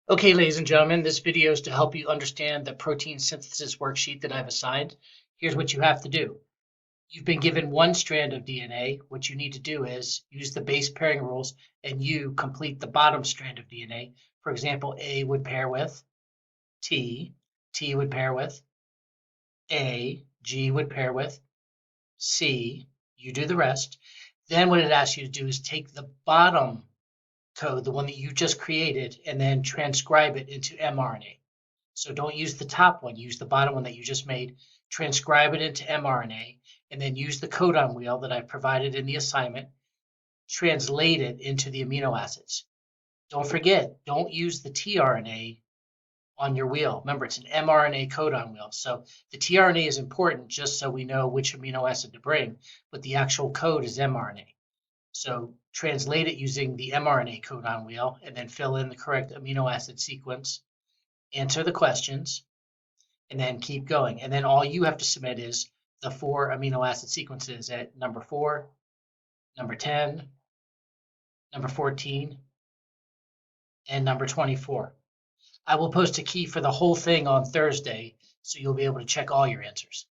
Okay, ladies and gentlemen, this video is to help you understand the protein synthesis worksheet that I've assigned. Here's what you have to do. You've been given one strand of DNA. What you need to do is use the base pairing rules and you complete the bottom strand of DNA. For example, A would pair with T, T would pair with A, G would pair with C. You do the rest. Then what it asks you to do is take the bottom code, the one that you just created, and then transcribe it into mRNA. So don't use the top one, use the bottom one that you just made, transcribe it into mRNA, and then use the codon wheel that I provided in the assignment, translate it into the amino acids. Don't forget, don't use the tRNA on your wheel. Remember, it's an mRNA codon wheel. So the tRNA is important just so we know which amino acid to bring, but the actual code is mRNA. So translate it using the mRNA codon wheel and then fill in the correct amino acid sequence, answer the questions, and then keep going. And then all you have to submit is the 4 amino acid sequences at number 4, number 10, number 14, and number 24. I will post a key for the whole thing on Thursday, so you'll be able to check all your answers.